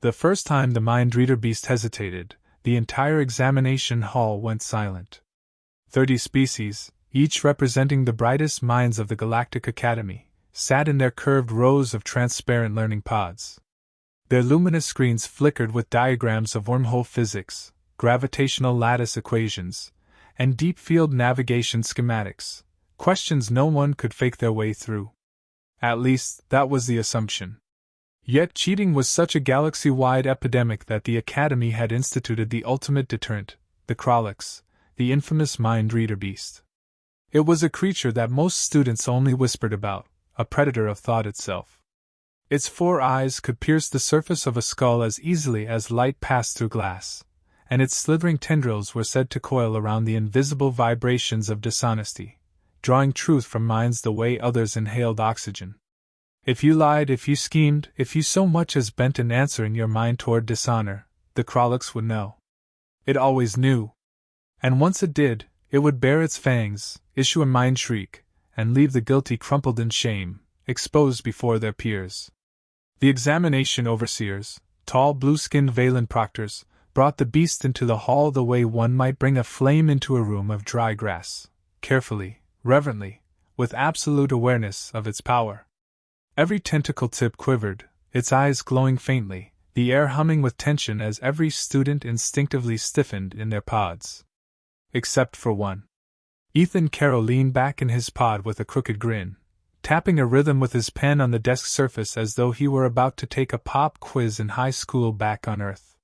The first time the Mindreader beast hesitated, the entire examination hall went silent. 30 species, each representing the brightest minds of the Galactic Academy, sat in their curved rows of transparent learning pods. Their luminous screens flickered with diagrams of wormhole physics, gravitational lattice equations, and deep field navigation schematics, questions no one could fake their way through. At least, that was the assumption. Yet cheating was such a galaxy-wide epidemic that the Academy had instituted the ultimate deterrent, the Krolix, the infamous Mindreader beast. It was a creature that most students only whispered about, a predator of thought itself. Its 4 eyes could pierce the surface of a skull as easily as light passed through glass, and its slithering tendrils were said to coil around the invisible vibrations of dishonesty, drawing truth from minds the way others inhaled oxygen. If you lied, if you schemed, if you so much as bent an answer in your mind toward dishonor, the Krolix would know. It always knew. And once it did, it would bare its fangs, issue a mind shriek, and leave the guilty crumpled in shame, exposed before their peers. The examination overseers, tall blue-skinned Valen proctors, brought the beast into the hall the way one might bring a flame into a room of dry grass, carefully, reverently, with absolute awareness of its power. Every tentacle tip quivered, its eyes glowing faintly, the air humming with tension as every student instinctively stiffened in their pods. Except for one. Ethan Carroll leaned back in his pod with a crooked grin, tapping a rhythm with his pen on the desk surface as though he were about to take a pop quiz in high school back on Earth.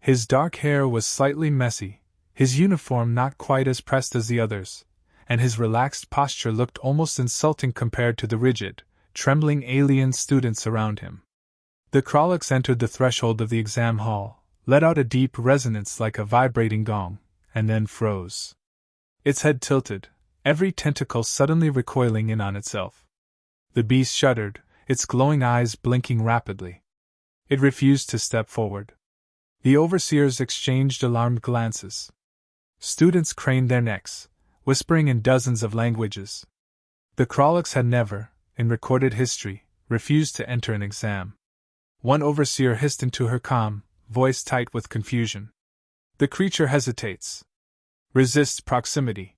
His dark hair was slightly messy, his uniform not quite as pressed as the others, and his relaxed posture looked almost insulting compared to the rigid, trembling alien students around him. The Krolix entered the threshold of the exam hall, let out a deep resonance like a vibrating gong, and then froze. Its head tilted, every tentacle suddenly recoiling in on itself. The beast shuddered, its glowing eyes blinking rapidly. It refused to step forward. The overseers exchanged alarmed glances. Students craned their necks, whispering in dozens of languages. The Krolix had never, in recorded history, refused to enter an exam. One overseer hissed into her comm, voice tight with confusion. The creature hesitates. Resists proximity.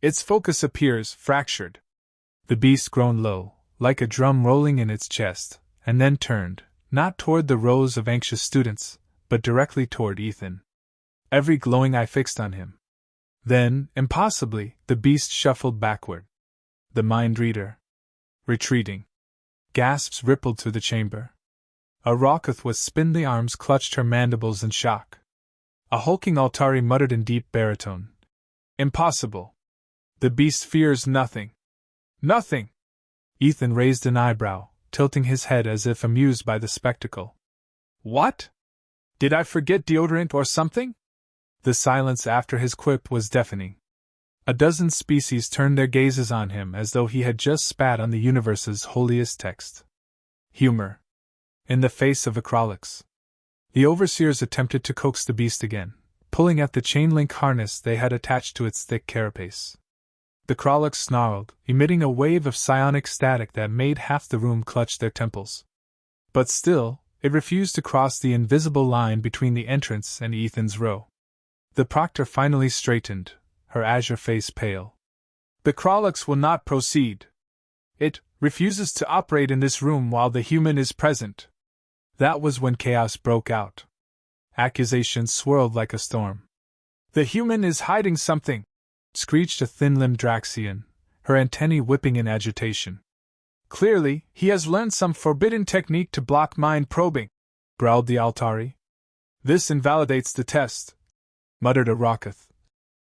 Its focus appears fractured. The beast groaned low, like a drum rolling in its chest, and then turned, not toward the rows of anxious students, but directly toward Ethan. Every glowing eye fixed on him. Then, impossibly, the beast shuffled backward. The Mindreader. Retreating. Gasps rippled through the chamber. A Rokoth with spindly arms clutched her mandibles in shock. A hulking Altari muttered in deep baritone. Impossible. The beast fears nothing. Nothing! Ethan raised an eyebrow, tilting his head as if amused by the spectacle. What? Did I forget deodorant or something? The silence after his quip was deafening. A dozen species turned their gazes on him as though he had just spat on the universe's holiest text. Humor. In the face of a Krolix. The overseers attempted to coax the beast again, pulling at the chain-link harness they had attached to its thick carapace. The Krolix snarled, emitting a wave of psionic static that made half the room clutch their temples. But still, it refused to cross the invisible line between the entrance and Ethan's row. The proctor finally straightened, her azure face pale. The Krolix will not proceed. It refuses to operate in this room while the human is present. That was when chaos broke out. Accusations swirled like a storm. The human is hiding something, screeched a thin-limbed Draxian, her antennae whipping in agitation. Clearly, he has learned some forbidden technique to block mind probing, growled the Altari. This invalidates the test, muttered a Rokoth.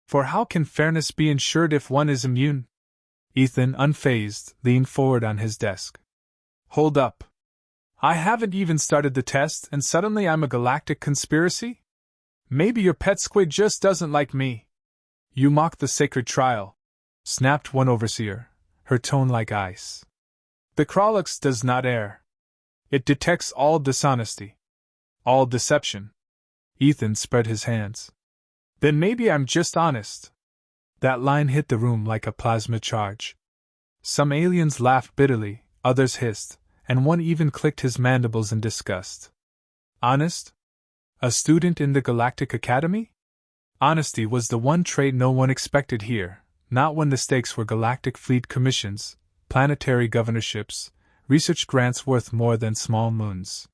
For how can fairness be ensured if one is immune? Ethan, unfazed, leaned forward on his desk. Hold up. I haven't even started the test, and suddenly I'm a galactic conspiracy? Maybe your pet squid just doesn't like me. You mock the sacred trial, snapped one overseer, her tone like ice. The Krolix does not err. It detects all dishonesty. All deception. Ethan spread his hands. Then maybe I'm just honest. That line hit the room like a plasma charge. Some aliens laughed bitterly, others hissed, and one even clicked his mandibles in disgust. Honest? A student in the Galactic Academy? Honesty was the one trait no one expected here, not when the stakes were galactic fleet commissions, planetary governorships, research grants worth more than small moons.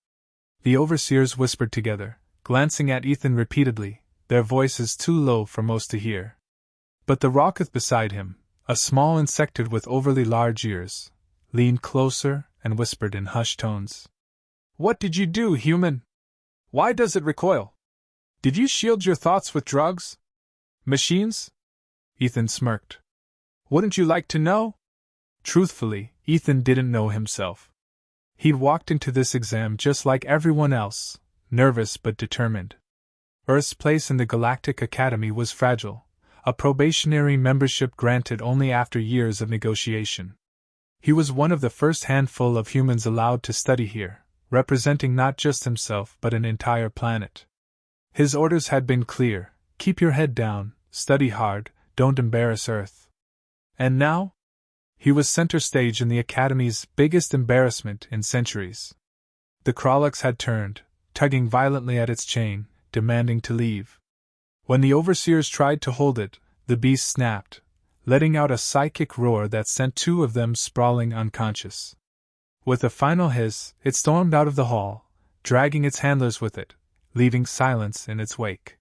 The overseers whispered together, glancing at Ethan repeatedly, their voices too low for most to hear. But the Rocketh beside him, a small insectoid with overly large ears, leaned closer and whispered in hushed tones. "What did you do, human? Why does it recoil? Did you shield your thoughts with drugs? Machines?" Ethan smirked. "Wouldn't you like to know?" Truthfully, Ethan didn't know himself. He'd walked into this exam just like everyone else, nervous but determined. Earth's place in the Galactic Academy was fragile, a probationary membership granted only after years of negotiation. He was one of the first handful of humans allowed to study here, representing not just himself but an entire planet. His orders had been clear: keep your head down, study hard, don't embarrass Earth. And now? He was center stage in the Academy's biggest embarrassment in centuries. The Krolloks had turned, tugging violently at its chain, demanding to leave. When the overseers tried to hold it, the beast snapped, letting out a psychic roar that sent two of them sprawling unconscious. With a final hiss, it stormed out of the hall, dragging its handlers with it, leaving silence in its wake.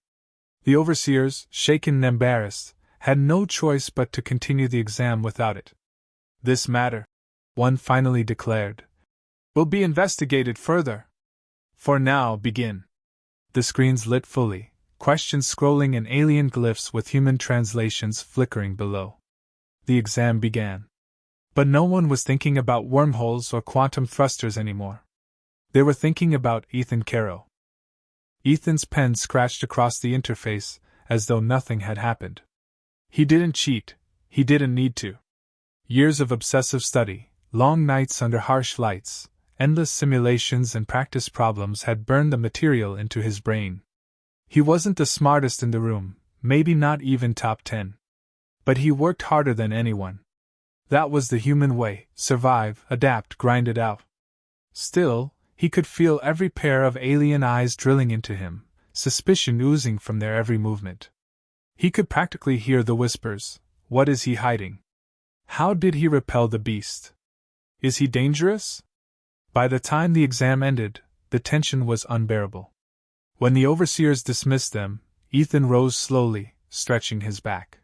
The overseers, shaken and embarrassed, had no choice but to continue the exam without it. "This matter," one finally declared, "will be investigated further. For now, begin." The screens lit fully, questions scrolling in alien glyphs with human translations flickering below. The exam began. But no one was thinking about wormholes or quantum thrusters anymore. They were thinking about Ethan Caro. Ethan's pen scratched across the interface as though nothing had happened. He didn't cheat, he didn't need to. Years of obsessive study, long nights under harsh lights, endless simulations and practice problems had burned the material into his brain. He wasn't the smartest in the room, maybe not even top 10. But he worked harder than anyone. That was the human way: survive, adapt, grind it out. Still, he could feel every pair of alien eyes drilling into him, suspicion oozing from their every movement. He could practically hear the whispers: what is he hiding? How did he repel the beast? Is he dangerous? By the time the exam ended, the tension was unbearable. When the overseers dismissed them, Ethan rose slowly, stretching his back.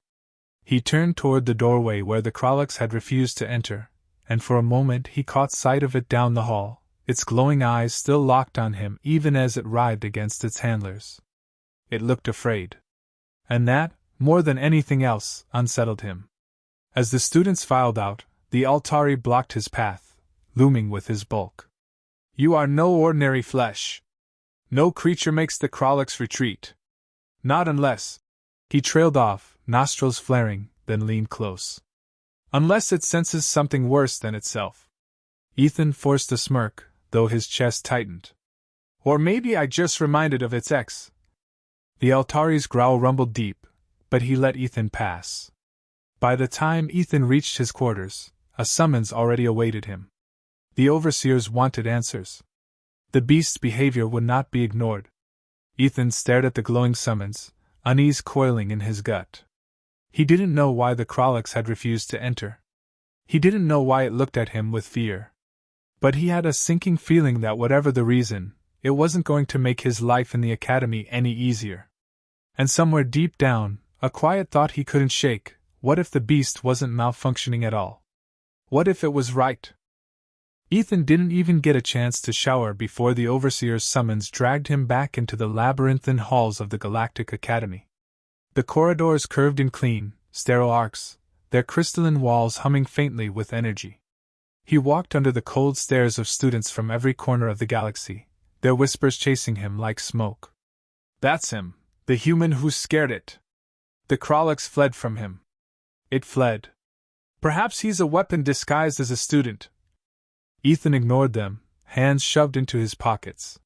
He turned toward the doorway where the Krolloks had refused to enter, and for a moment he caught sight of it down the hall, its glowing eyes still locked on him even as it writhed against its handlers. It looked afraid. And that, more than anything else, unsettled him. As the students filed out, the Altari blocked his path, looming with his bulk. "You are no ordinary flesh. No creature makes the Krolloks retreat. Not unless—" He trailed off, nostrils flaring, then leaned close. "Unless it senses something worse than itself." Ethan forced a smirk, though his chest tightened. "Or maybe I just reminded of its ex." The Altari's growl rumbled deep, but he let Ethan pass. By the time Ethan reached his quarters, a summons already awaited him. The overseers wanted answers. The beast's behavior would not be ignored. Ethan stared at the glowing summons, unease coiling in his gut. He didn't know why the Krolloks had refused to enter. He didn't know why it looked at him with fear. But he had a sinking feeling that whatever the reason, it wasn't going to make his life in the Academy any easier. And somewhere deep down, a quiet thought he couldn't shake: what if the beast wasn't malfunctioning at all? What if it was right? Ethan didn't even get a chance to shower before the overseer's summons dragged him back into the labyrinthine halls of the Galactic Academy. The corridors curved in clean, sterile arcs, their crystalline walls humming faintly with energy. He walked under the cold stares of students from every corner of the galaxy, their whispers chasing him like smoke. "That's him, the human who scared it." The Krolloks fled from him. It fled. "Perhaps he's a weapon disguised as a student." Ethan ignored them, hands shoved into his pockets.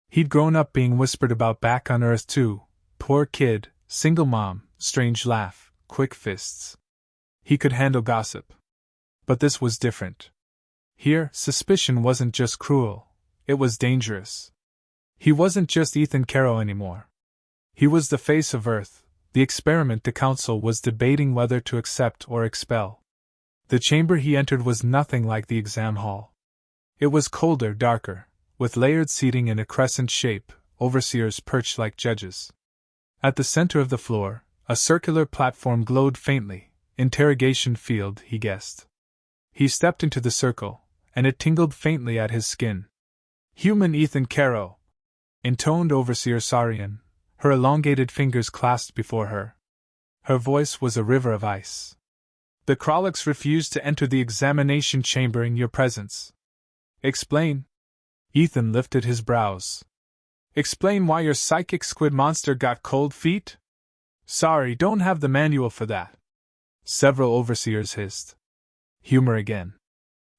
He'd grown up being whispered about back on Earth too: poor kid, single mom, strange laugh, quick fists. He could handle gossip. But this was different. Here, suspicion wasn't just cruel, it was dangerous. He wasn't just Ethan Carroll anymore. He was the face of Earth, the experiment the Council was debating whether to accept or expel. The chamber he entered was nothing like the exam hall. It was colder, darker, with layered seating in a crescent shape, overseers perched like judges. At the center of the floor, a circular platform glowed faintly. Interrogation field, he guessed. He stepped into the circle, and it tingled faintly at his skin. Human Ethan Carroll, intoned Overseer Sarian, her elongated fingers clasped before her. Her voice was a river of ice. The Krolloks refused to enter the examination chamber in your presence. Explain. Ethan lifted his brows. Explain why your psychic squid monster got cold feet? Sorry, don't have the manual for that. Several overseers hissed. Humor again.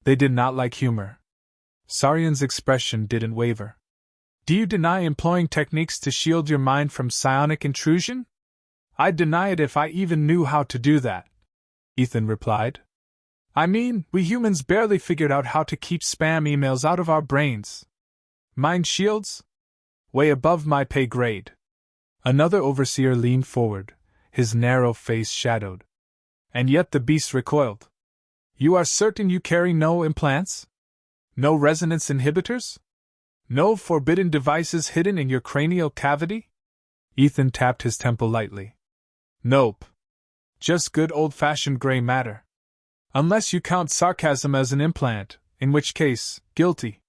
They did not like humor. Sarian's expression didn't waver. Do you deny employing techniques to shield your mind from psionic intrusion? I'd deny it if I even knew how to do that, Ethan replied. I mean, we humans barely figured out how to keep spam emails out of our brains. Mind shields? Way above my pay grade. Another overseer leaned forward, his narrow face shadowed. And yet the beast recoiled. You are certain you carry no implants? No resonance inhibitors? No forbidden devices hidden in your cranial cavity? Ethan tapped his temple lightly. Nope. Just good old-fashioned gray matter. Unless you count sarcasm as an implant, in which case, guilty.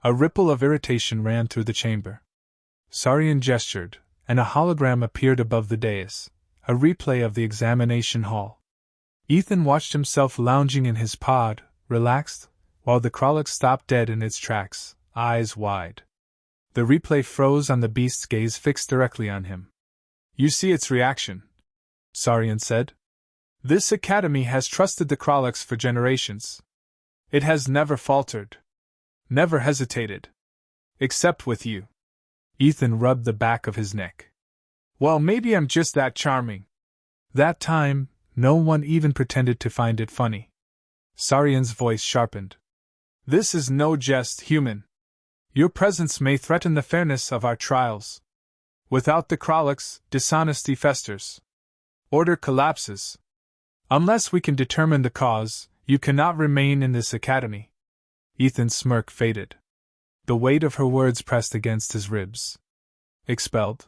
A ripple of irritation ran through the chamber. Sarian gestured, and a hologram appeared above the dais, a replay of the examination hall. Ethan watched himself lounging in his pod, relaxed, while the Krollock stopped dead in its tracks, eyes wide. The replay froze on the beast's gaze fixed directly on him. You see its reaction, Sarian said. This academy has trusted the Krolloks for generations. It has never faltered. Never hesitated. Except with you. Ethan rubbed the back of his neck. Well, maybe I'm just that charming. That time, no one even pretended to find it funny. Sarian's voice sharpened. This is no jest, human. Your presence may threaten the fairness of our trials. Without the Krolloks, dishonesty festers. Order collapses. Unless we can determine the cause, you cannot remain in this academy. Ethan's smirk faded. The weight of her words pressed against his ribs. Expelled?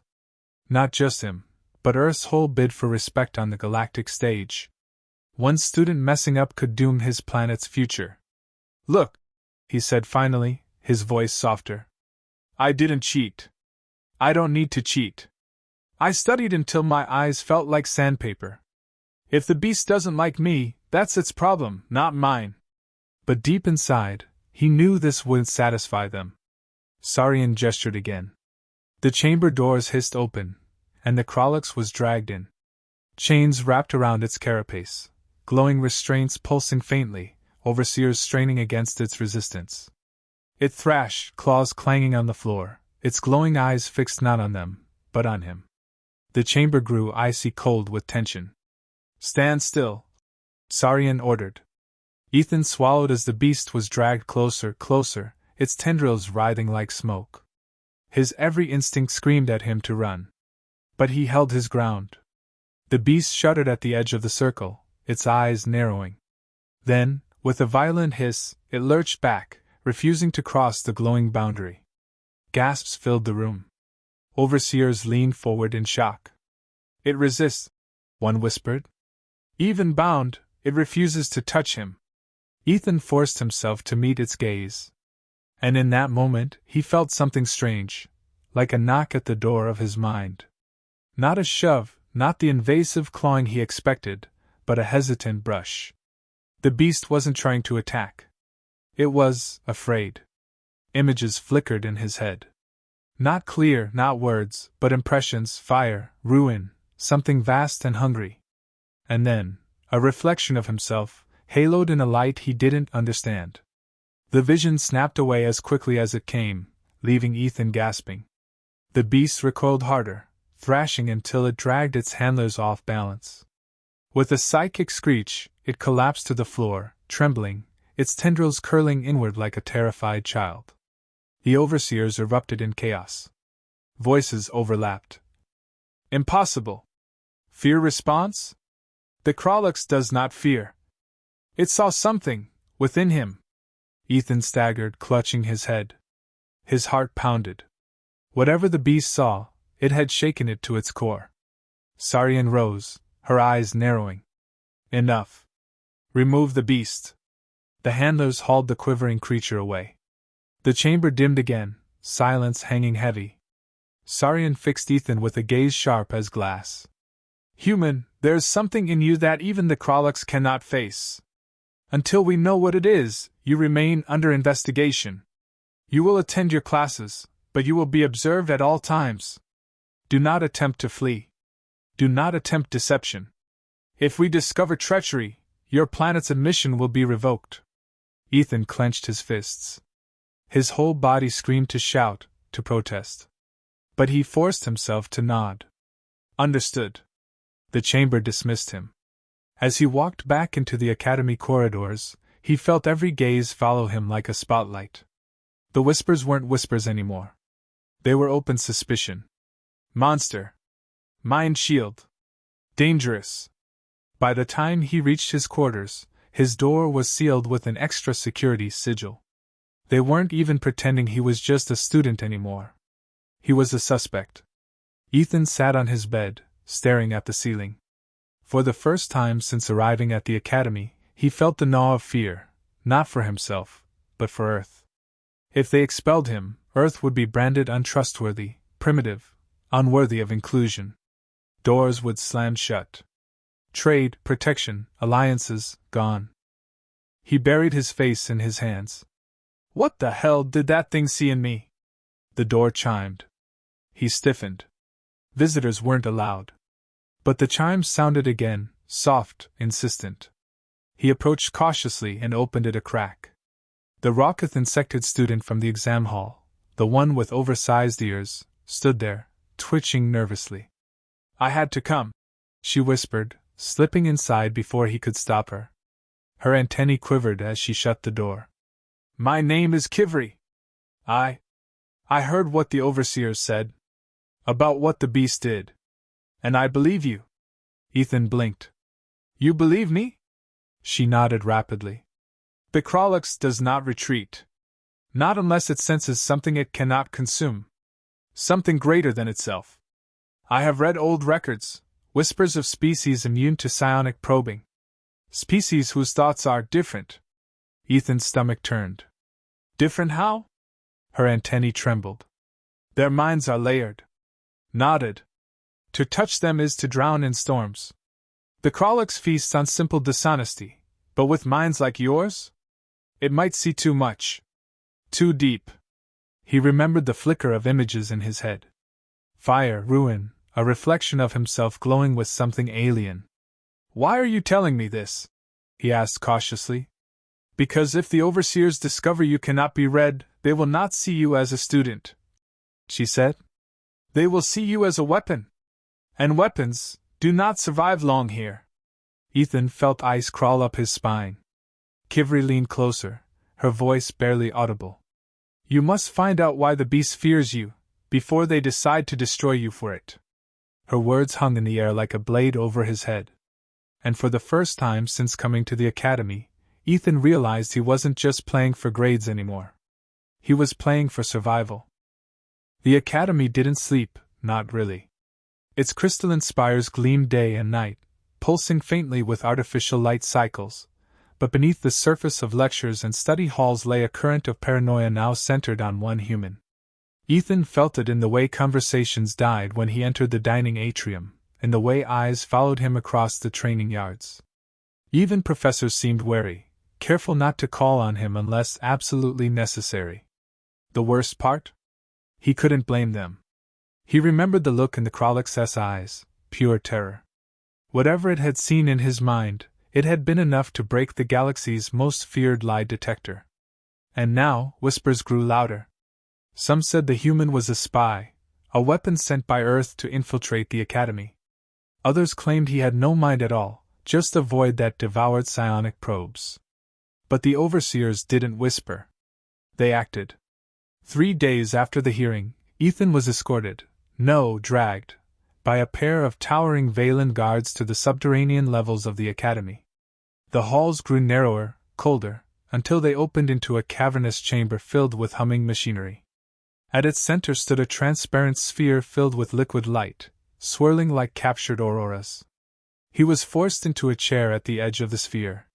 Not just him, but Earth's whole bid for respect on the galactic stage. One student messing up could doom his planet's future. Look, he said finally, his voice softer. I didn't cheat. I don't need to cheat. I studied until my eyes felt like sandpaper. If the beast doesn't like me, that's its problem, not mine. But deep inside, he knew this wouldn't satisfy them. Sarian gestured again. The chamber doors hissed open, and the Krolloks was dragged in. Chains wrapped around its carapace, glowing restraints pulsing faintly, overseers straining against its resistance. It thrashed, claws clanging on the floor, its glowing eyes fixed not on them, but on him. The chamber grew icy cold with tension. Stand still, Sarian ordered. Ethan swallowed as the beast was dragged closer, its tendrils writhing like smoke. His every instinct screamed at him to run. But he held his ground. The beast shuddered at the edge of the circle, its eyes narrowing. Then, with a violent hiss, it lurched back, refusing to cross the glowing boundary. Gasps filled the room. Overseers leaned forward in shock. It resists, one whispered. Even bound, it refuses to touch him. Ethan forced himself to meet its gaze. And in that moment, he felt something strange, like a knock at the door of his mind. Not a shove, not the invasive clawing he expected, but a hesitant brush. The beast wasn't trying to attack. It was afraid. Images flickered in his head. Not clear, not words, but impressions, fire, ruin, something vast and hungry. And then, a reflection of himself, haloed in a light he didn't understand. The vision snapped away as quickly as it came, leaving Ethan gasping. The beast recoiled harder, thrashing until it dragged its handlers off balance. With a psychic screech, it collapsed to the floor, trembling, its tendrils curling inward like a terrified child. The overseers erupted in chaos. Voices overlapped. Impossible. Fear response? The Krolux does not fear. It saw something within him. Ethan staggered, clutching his head. His heart pounded. Whatever the beast saw, it had shaken it to its core. Sarian rose, her eyes narrowing. Enough. Remove the beast. The handlers hauled the quivering creature away. The chamber dimmed again, silence hanging heavy. Sarian fixed Ethan with a gaze sharp as glass. Human, there is something in you that even the Krolux cannot face. Until we know what it is, you remain under investigation. You will attend your classes, but you will be observed at all times. Do not attempt to flee. Do not attempt deception. If we discover treachery, your planet's admission will be revoked. Ethan clenched his fists. His whole body screamed to shout, to protest. But he forced himself to nod. Understood. The chamber dismissed him. As he walked back into the academy corridors, he felt every gaze follow him like a spotlight. The whispers weren't whispers anymore. They were open suspicion. Monster. Mind shield. Dangerous. By the time he reached his quarters, his door was sealed with an extra security sigil. They weren't even pretending he was just a student anymore. He was a suspect. Ethan sat on his bed, staring at the ceiling. For the first time since arriving at the academy, he felt the gnaw of fear, not for himself, but for Earth. If they expelled him, Earth would be branded untrustworthy, primitive, unworthy of inclusion. Doors would slam shut. Trade, protection, alliances, gone. He buried his face in his hands. What the hell did that thing see in me? The door chimed. He stiffened. Visitors weren't allowed. But the chimes sounded again, soft, insistent. He approached cautiously and opened it a crack. The Rocketh-insected student from the exam hall, the one with oversized ears, stood there, twitching nervously. I had to come, she whispered, slipping inside before he could stop her. Her antennae quivered as she shut the door. My name is Kivri. I heard what the overseers said. About what the beast did. And I believe you. Ethan blinked. You believe me? She nodded rapidly. The Krolux does not retreat. Not unless it senses something it cannot consume. Something greater than itself. I have read old records, whispers of species immune to psionic probing. Species whose thoughts are different. Ethan's stomach turned. Different how? Her antennae trembled. Their minds are layered. Nodded. To touch them is to drown in storms. The Krolux feasts on simple dishonesty, but with minds like yours? It might see too much. Too deep. He remembered the flicker of images in his head. Fire, ruin, a reflection of himself glowing with something alien. Why are you telling me this? He asked cautiously. Because if the overseers discover you cannot be read, they will not see you as a student, she said. They will see you as a weapon. And weapons do not survive long here. Ethan felt ice crawl up his spine. Kivri leaned closer, her voice barely audible. You must find out why the beast fears you, before they decide to destroy you for it. Her words hung in the air like a blade over his head. And for the first time since coming to the academy, Ethan realized he wasn't just playing for grades anymore. He was playing for survival. The academy didn't sleep, not really. Its crystalline spires gleamed day and night, pulsing faintly with artificial light cycles, but beneath the surface of lectures and study halls lay a current of paranoia now centered on one human. Ethan felt it in the way conversations died when he entered the dining atrium, in the way eyes followed him across the training yards. Even professors seemed wary, careful not to call on him unless absolutely necessary. The worst part? He couldn't blame them. He remembered the look in the Krolix's eyes, pure terror. Whatever it had seen in his mind, it had been enough to break the galaxy's most feared lie detector. And now, whispers grew louder. Some said the human was a spy, a weapon sent by Earth to infiltrate the academy. Others claimed he had no mind at all, just a void that devoured psionic probes. But the overseers didn't whisper. They acted. 3 days after the hearing, Ethan was escorted, no, dragged, by a pair of towering Valen guards to the subterranean levels of the academy. The halls grew narrower, colder, until they opened into a cavernous chamber filled with humming machinery. At its center stood a transparent sphere filled with liquid light, swirling like captured auroras. He was forced into a chair at the edge of the sphere.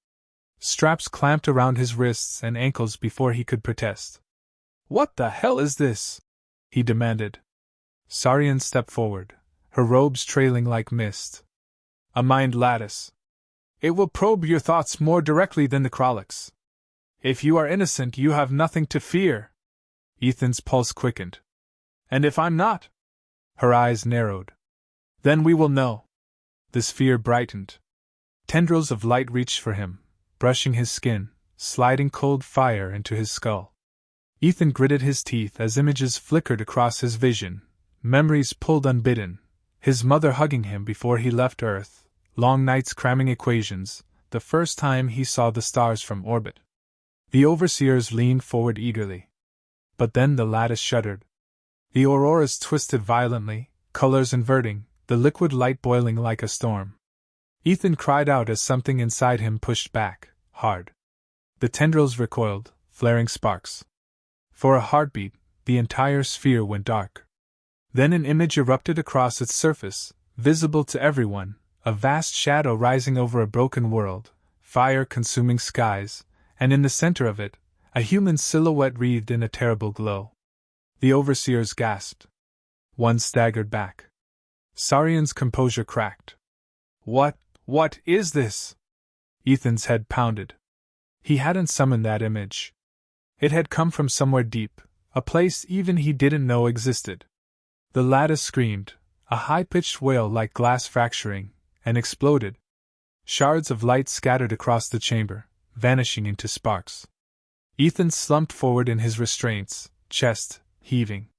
Straps clamped around his wrists and ankles before he could protest. "What the hell is this?" he demanded. Sarian stepped forward, her robes trailing like mist. "A mind lattice. It will probe your thoughts more directly than the Kraliks. If you are innocent, you have nothing to fear." Ethan's pulse quickened. "And if I'm not?" Her eyes narrowed. "Then we will know." The sphere brightened. Tendrils of light reached for him, brushing his skin, sliding cold fire into his skull. Ethan gritted his teeth as images flickered across his vision, memories pulled unbidden, his mother hugging him before he left Earth, long nights cramming equations, the first time he saw the stars from orbit. The overseers leaned forward eagerly. But then the lattice shuddered. The auroras twisted violently, colors inverting, the liquid light boiling like a storm. Ethan cried out as something inside him pushed back, hard. The tendrils recoiled, flaring sparks. For a heartbeat, the entire sphere went dark. Then an image erupted across its surface, visible to everyone, a vast shadow rising over a broken world, fire consuming skies, and in the center of it, a human silhouette wreathed in a terrible glow. The overseers gasped. One staggered back. Sarian's composure cracked. What is this?" Ethan's head pounded. He hadn't summoned that image. It had come from somewhere deep, a place even he didn't know existed. The lattice screamed, a high-pitched wail like glass fracturing, and exploded. Shards of light scattered across the chamber, vanishing into sparks. Ethan slumped forward in his restraints, chest heaving.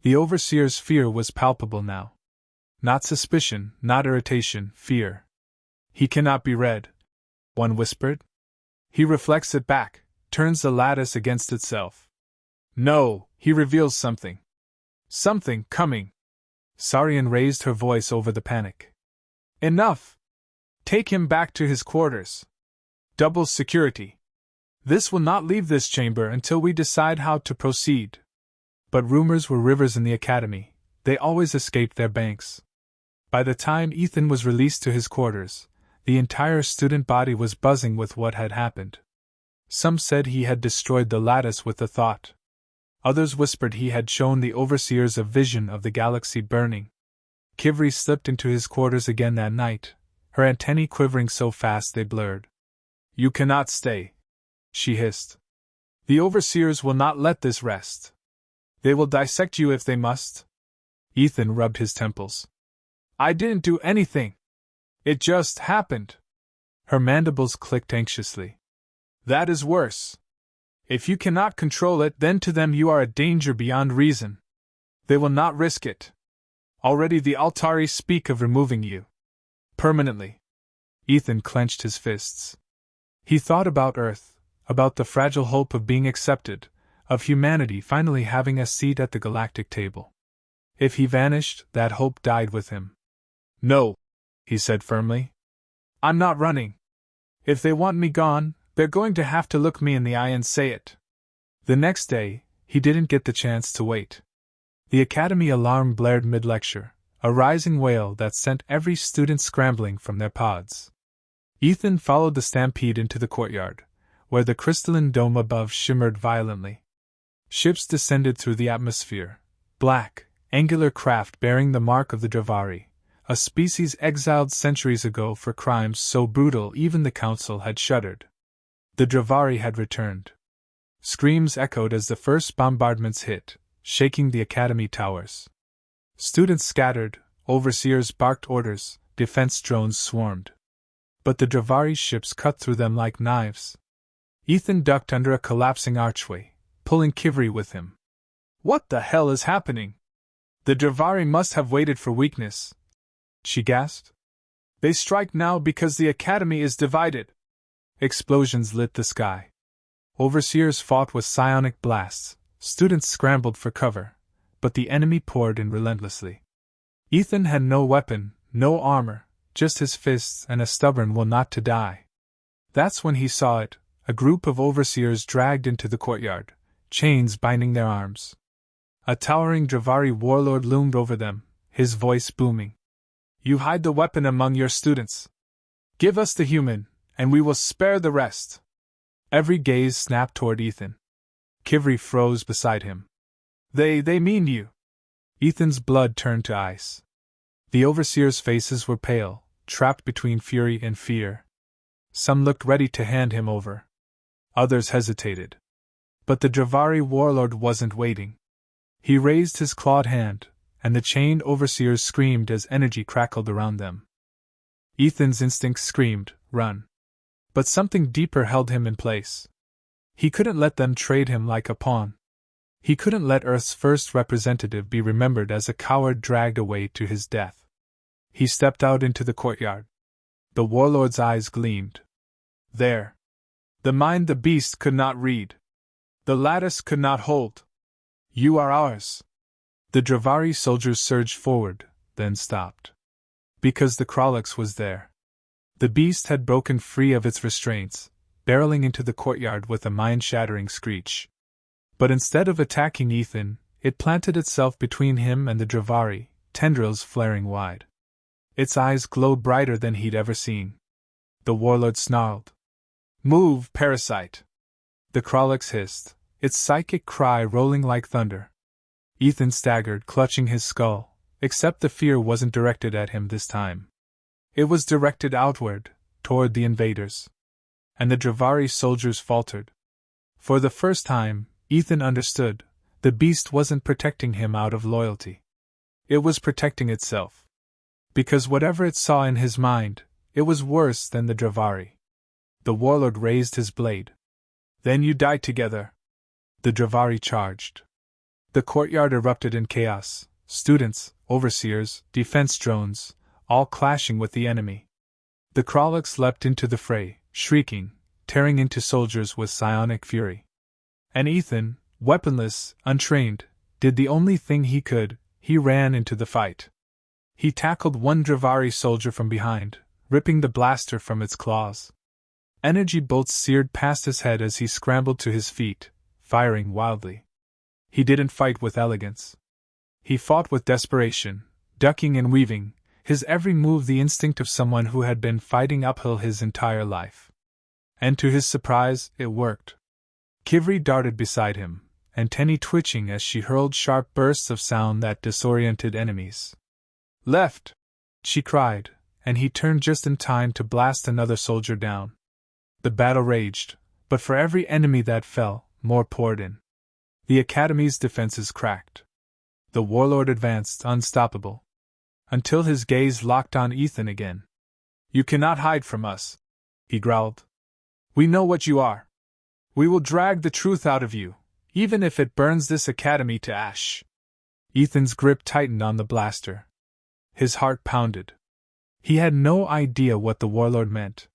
The overseer's fear was palpable now. Not suspicion, not irritation, fear. "He cannot be read," one whispered. "He reflects it back, turns the lattice against itself." "No, he reveals something. Something coming." Sarian raised her voice over the panic. "Enough! Take him back to his quarters. Double security. This will not leave this chamber until we decide how to proceed." But rumors were rivers in the academy, they always escaped their banks. By the time Ethan was released to his quarters, the entire student body was buzzing with what had happened. Some said he had destroyed the lattice with the thought. Others whispered he had shown the overseers a vision of the galaxy burning. Kivri slipped into his quarters again that night, her antennae quivering so fast they blurred. "You cannot stay," she hissed. "The overseers will not let this rest. They will dissect you if they must." Ethan rubbed his temples. "I didn't do anything. It just happened." Her mandibles clicked anxiously. "That is worse. If you cannot control it, then to them you are a danger beyond reason. They will not risk it. Already the Altari speak of removing you. Permanently." Ethan clenched his fists. He thought about Earth, about the fragile hope of being accepted, of humanity finally having a seat at the galactic table. If he vanished, that hope died with him. "No," he said firmly. "I'm not running. If they want me gone, they're going to have to look me in the eye and say it." The next day, he didn't get the chance to wait. The academy alarm blared mid-lecture, a rising wail that sent every student scrambling from their pods. Ethan followed the stampede into the courtyard, where the crystalline dome above shimmered violently. Ships descended through the atmosphere, black, angular craft bearing the mark of the Dravari, a species exiled centuries ago for crimes so brutal even the Council had shuddered. The Dravari had returned. Screams echoed as the first bombardments hit, shaking the academy towers. Students scattered, overseers barked orders, defense drones swarmed. But the Dravari ships cut through them like knives. Ethan ducked under a collapsing archway, pulling Kivri with him. "What the hell is happening? The Dravari must have waited for weakness," she gasped. "They strike now because the academy is divided." Explosions lit the sky. Overseers fought with psionic blasts, students scrambled for cover, but the enemy poured in relentlessly. Ethan had no weapon, no armor, just his fists and a stubborn will not to die. That's when he saw it, a group of overseers dragged into the courtyard, chains binding their arms. A towering Dravari warlord loomed over them, his voice booming. You hide the weapon among your students. Give us the human, and we will spare the rest. Every gaze snapped toward Ethan. Kivri froze beside him. They mean you. Ethan's blood turned to ice. The overseers' faces were pale, trapped between fury and fear. Some looked ready to hand him over. Others hesitated. But the Dravari warlord wasn't waiting. He raised his clawed hand, and the chained overseers screamed as energy crackled around them. Ethan's instincts screamed, run. But something deeper held him in place. He couldn't let them trade him like a pawn. He couldn't let Earth's first representative be remembered as a coward dragged away to his death. He stepped out into the courtyard. The warlord's eyes gleamed. There. The mind the beast could not read. The lattice could not hold. You are ours. The Dravari soldiers surged forward, then stopped. Because the Krolix was there. The beast had broken free of its restraints, barreling into the courtyard with a mind-shattering screech. But instead of attacking Ethan, it planted itself between him and the Dravari, tendrils flaring wide. Its eyes glowed brighter than he'd ever seen. The warlord snarled. Move, parasite! The Krolix hissed, its psychic cry rolling like thunder. Ethan staggered, clutching his skull, except the fear wasn't directed at him this time. It was directed outward, toward the invaders. And the Dravari soldiers faltered. For the first time, Ethan understood, the beast wasn't protecting him out of loyalty. It was protecting itself. Because whatever it saw in his mind, it was worse than the Dravari. The warlord raised his blade. Then you die together. The Dravari charged. The courtyard erupted in chaos, students, overseers, defense drones, all clashing with the enemy. The Krolix leapt into the fray, shrieking, tearing into soldiers with psionic fury. And Ethan, weaponless, untrained, did the only thing he could, he ran into the fight. He tackled one Dravari soldier from behind, ripping the blaster from its claws. Energy bolts seared past his head as he scrambled to his feet, firing wildly. He didn't fight with elegance. He fought with desperation, ducking and weaving, his every move the instinct of someone who had been fighting uphill his entire life. And to his surprise, it worked. Kivri darted beside him, antennae twitching as she hurled sharp bursts of sound that disoriented enemies. Left! She cried, and he turned just in time to blast another soldier down. The battle raged, but for every enemy that fell, more poured in. The Academy's defenses cracked. The warlord advanced, unstoppable. Until his gaze locked on Ethan again. You cannot hide from us, he growled. We know what you are. We will drag the truth out of you, even if it burns this academy to ash. Ethan's grip tightened on the blaster. His heart pounded. He had no idea what the warlord meant.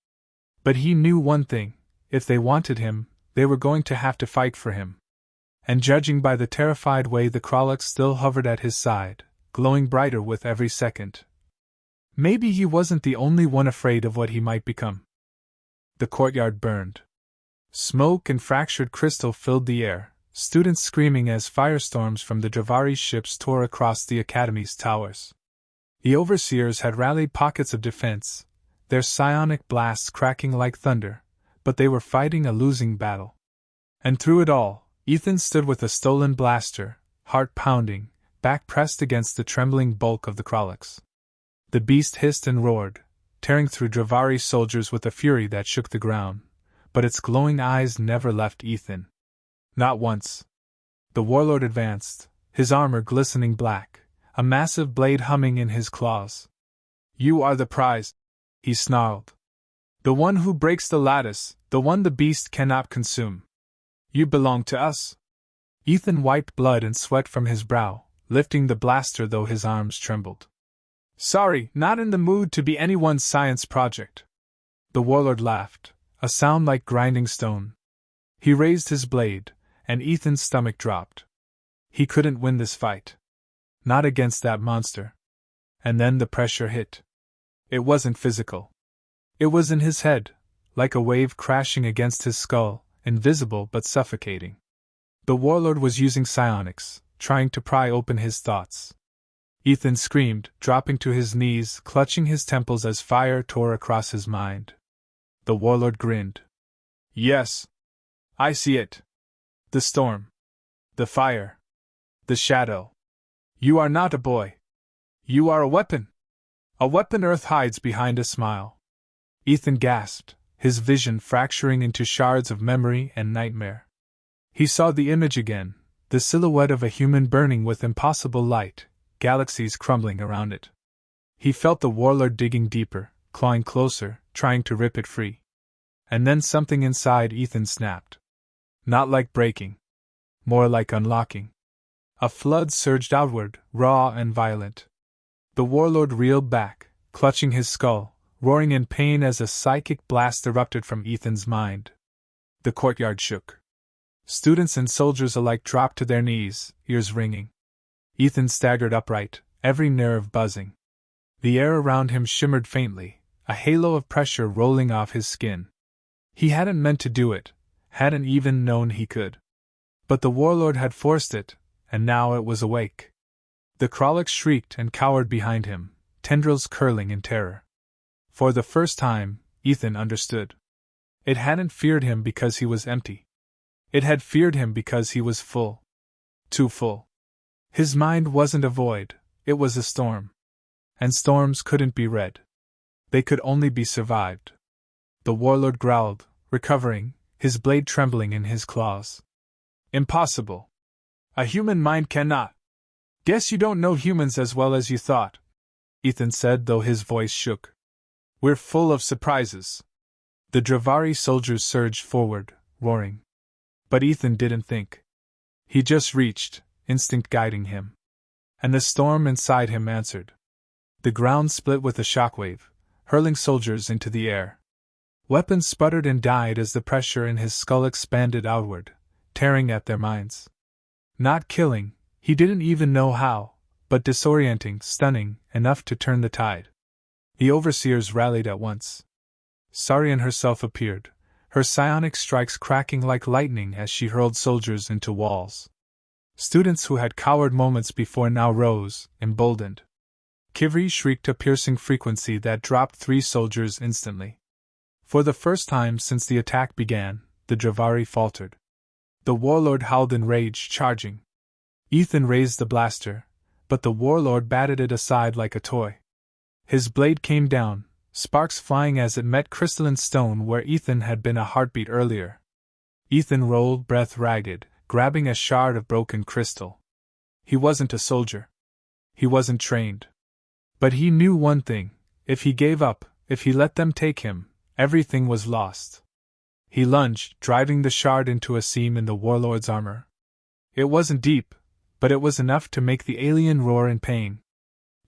But he knew one thing: if they wanted him, they were going to have to fight for him. And judging by the terrified way the Krolix still hovered at his side, glowing brighter with every second, maybe he wasn't the only one afraid of what he might become. The courtyard burned. Smoke and fractured crystal filled the air, students screaming as firestorms from the Dravari ships tore across the Academy's towers. The overseers had rallied pockets of defense, their psionic blasts cracking like thunder, but they were fighting a losing battle. And through it all, Ethan stood with a stolen blaster, heart pounding, back pressed against the trembling bulk of the Krolix. The beast hissed and roared, tearing through Dravari soldiers with a fury that shook the ground, but its glowing eyes never left Ethan. Not once. The warlord advanced, his armor glistening black, a massive blade humming in his claws. You are the prize, he snarled. The one who breaks the lattice, the one the beast cannot consume. You belong to us. Ethan wiped blood and sweat from his brow, lifting the blaster though his arms trembled. Sorry, not in the mood to be anyone's science project. The warlord laughed, a sound like grinding stone. He raised his blade, and Ethan's stomach dropped. He couldn't win this fight. Not against that monster. And then the pressure hit. It wasn't physical. It was in his head, like a wave crashing against his skull, invisible but suffocating. The warlord was using psionics, trying to pry open his thoughts. Ethan screamed, dropping to his knees, clutching his temples as fire tore across his mind. The warlord grinned. Yes. I see it. The storm. The fire. The shadow. You are not a boy. You are a weapon. A weapon Earth hides behind a smile. Ethan gasped, his vision fracturing into shards of memory and nightmare. He saw the image again, the silhouette of a human burning with impossible light, galaxies crumbling around it. He felt the warlord digging deeper, clawing closer, trying to rip it free. And then something inside Ethan snapped. Not like breaking. More like unlocking. A flood surged outward, raw and violent. The warlord reeled back, clutching his skull, roaring in pain as a psychic blast erupted from Ethan's mind. The courtyard shook. Students and soldiers alike dropped to their knees, ears ringing. Ethan staggered upright, every nerve buzzing. The air around him shimmered faintly, a halo of pressure rolling off his skin. He hadn't meant to do it, hadn't even known he could. But the warlord had forced it, and now it was awake. The Krolix shrieked and cowered behind him, tendrils curling in terror. For the first time, Ethan understood. It hadn't feared him because he was empty. It had feared him because he was full. Too full. His mind wasn't a void, it was a storm. And storms couldn't be read. They could only be survived. The warlord growled, recovering, his blade trembling in his claws. Impossible. A human mind cannot. Guess you don't know humans as well as you thought, Ethan said, though his voice shook. We're full of surprises. The Dravari soldiers surged forward, roaring. But Ethan didn't think. He just reached, instinct guiding him. And the storm inside him answered. The ground split with a shockwave, hurling soldiers into the air. Weapons sputtered and died as the pressure in his skull expanded outward, tearing at their minds. Not killing, he didn't even know how, but disorienting, stunning, enough to turn the tide. The overseers rallied at once. Sarian herself appeared, her psionic strikes cracking like lightning as she hurled soldiers into walls. Students who had cowered moments before now rose, emboldened. Kivri shrieked a piercing frequency that dropped 3 soldiers instantly. For the first time since the attack began, the Dravari faltered. The warlord howled in rage, charging. Ethan raised the blaster, but the warlord batted it aside like a toy. His blade came down, sparks flying as it met crystalline stone where Ethan had been a heartbeat earlier. Ethan rolled, breath ragged, grabbing a shard of broken crystal. He wasn't a soldier. He wasn't trained. But he knew one thing: if he gave up, if he let them take him, everything was lost. He lunged, driving the shard into a seam in the warlord's armor. It wasn't deep, but it was enough to make the alien roar in pain.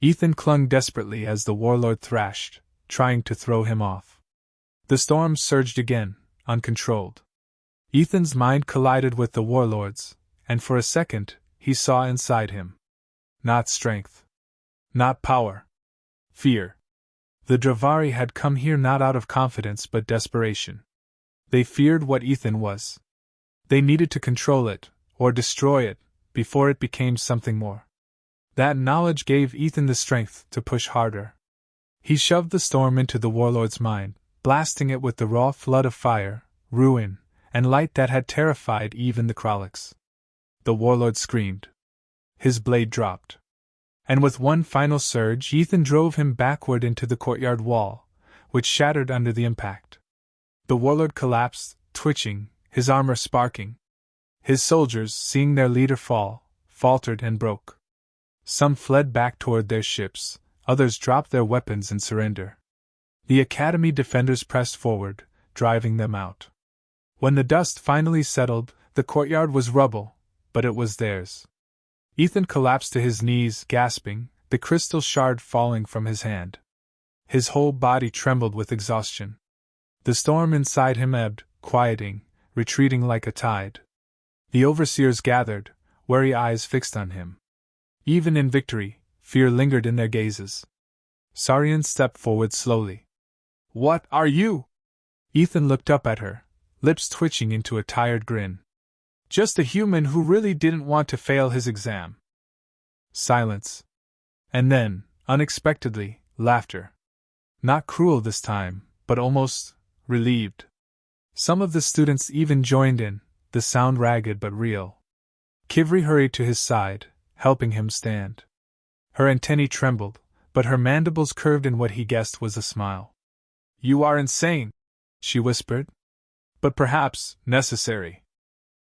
Ethan clung desperately as the warlord thrashed, trying to throw him off. The storm surged again, uncontrolled. Ethan's mind collided with the warlord's, and for a second, he saw inside him. Not strength. Not power. Fear. The Dravari had come here not out of confidence but desperation. They feared what Ethan was. They needed to control it, or destroy it, before it became something more. That knowledge gave Ethan the strength to push harder. He shoved the storm into the warlord's mind, blasting it with the raw flood of fire, ruin, and light that had terrified even the Krolix. The warlord screamed. His blade dropped. And with one final surge, Ethan drove him backward into the courtyard wall, which shattered under the impact. The warlord collapsed, twitching, his armor sparking. His soldiers, seeing their leader fall, faltered and broke. Some fled back toward their ships, others dropped their weapons in surrender. The Academy defenders pressed forward, driving them out. When the dust finally settled, the courtyard was rubble, but it was theirs. Ethan collapsed to his knees, gasping, the crystal shard falling from his hand. His whole body trembled with exhaustion. The storm inside him ebbed, quieting, retreating like a tide. The overseers gathered, wary eyes fixed on him. Even in victory, fear lingered in their gazes. Sarian stepped forward slowly. "What are you?" Ethan looked up at her, lips twitching into a tired grin. "Just a human who really didn't want to fail his exam." Silence. And then, unexpectedly, laughter. Not cruel this time, but almost relieved. Some of the students even joined in, the sound ragged but real. Kivri hurried to his side, helping him stand. Her antennae trembled, but her mandibles curved in what he guessed was a smile. "You are insane," she whispered. "But perhaps necessary."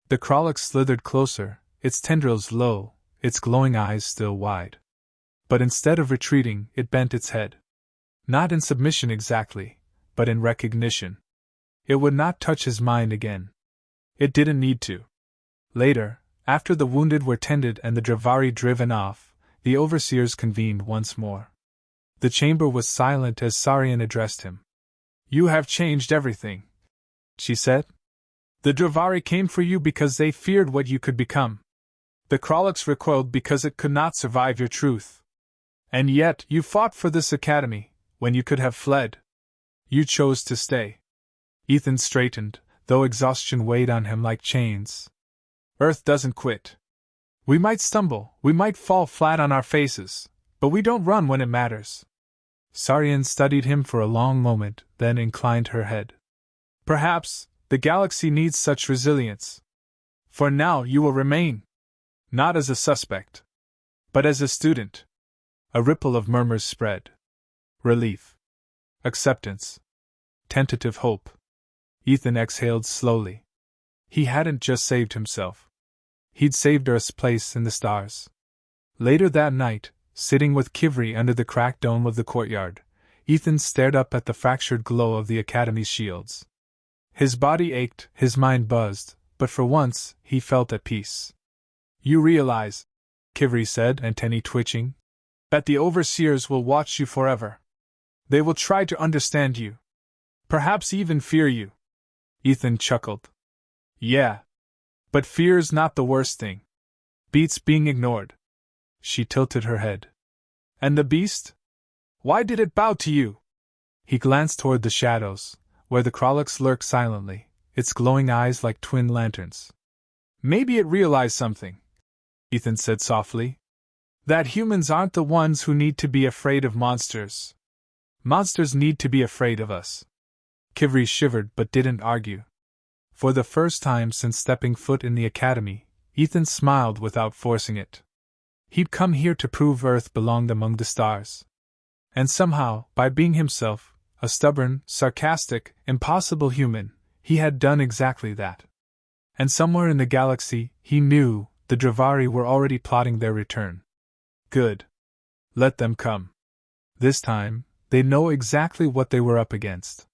The Krolok slithered closer, its tendrils low, its glowing eyes still wide. But instead of retreating, it bent its head. Not in submission exactly, but in recognition. It would not touch his mind again. It didn't need to. Later, after the wounded were tended and the Dravari driven off, the overseers convened once more. The chamber was silent as Sarian addressed him. "You have changed everything," she said. "The Dravari came for you because they feared what you could become. The Kroloks recoiled because it could not survive your truth. And yet, you fought for this academy, when you could have fled. You chose to stay." Ethan straightened, though exhaustion weighed on him like chains. "Earth doesn't quit. We might stumble, we might fall flat on our faces, but we don't run when it matters." Sarian studied him for a long moment, then inclined her head. "Perhaps the galaxy needs such resilience. For now you will remain. Not as a suspect, but as a student." A ripple of murmurs spread. Relief. Acceptance. Tentative hope. Ethan exhaled slowly. He hadn't just saved himself. He'd saved Earth's place in the stars. Later that night, sitting with Kivri under the cracked dome of the courtyard, Ethan stared up at the fractured glow of the Academy's shields. His body ached, his mind buzzed, but for once, he felt at peace. "You realize," Kivri said, antennae twitching, "that the overseers will watch you forever. They will try to understand you. Perhaps even fear you." Ethan chuckled. "Yeah. But fear's not the worst thing. Beats being ignored." She tilted her head. "And the beast? Why did it bow to you?" He glanced toward the shadows, where the Kroloks lurked silently, its glowing eyes like twin lanterns. "Maybe it realized something," Ethan said softly. "That humans aren't the ones who need to be afraid of monsters. Monsters need to be afraid of us." Kivri shivered but didn't argue. For the first time since stepping foot in the academy, Ethan smiled without forcing it. He'd come here to prove Earth belonged among the stars. And somehow, by being himself, a stubborn, sarcastic, impossible human, he had done exactly that. And somewhere in the galaxy, he knew, the Dravari were already plotting their return. Good. Let them come. This time, they know exactly what they were up against.